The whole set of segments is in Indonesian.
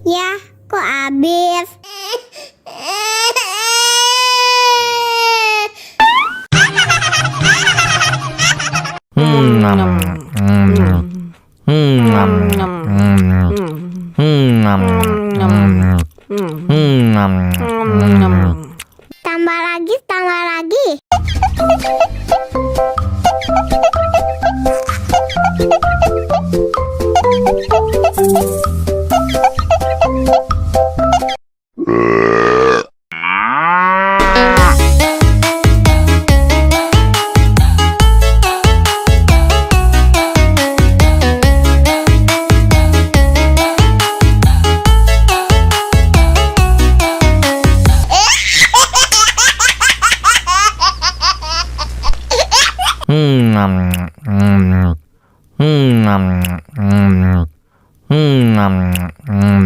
Ya, kok habis? Tambah lagi, tambah lagi.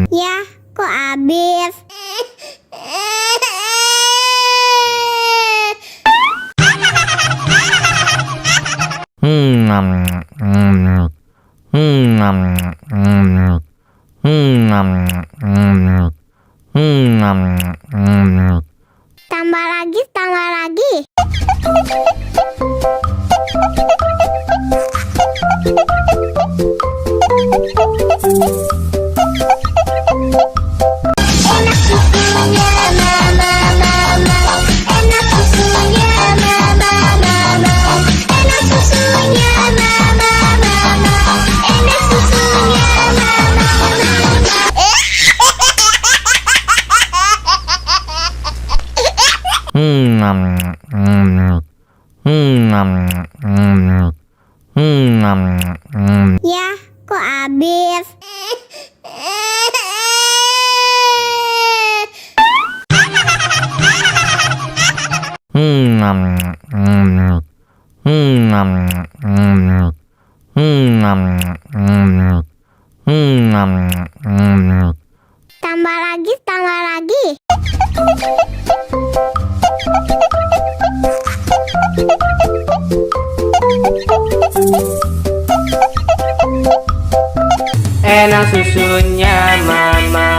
Ya, kok habis? Tambah lagi, tambah lagi. Enak susunya mama, mama. Enak susunya mama, mama. Enak susunya mama, mama. Enak susunya mama, mama. Ya, kok habis? Tambah lagi, tambah lagi. Enak susunya mama,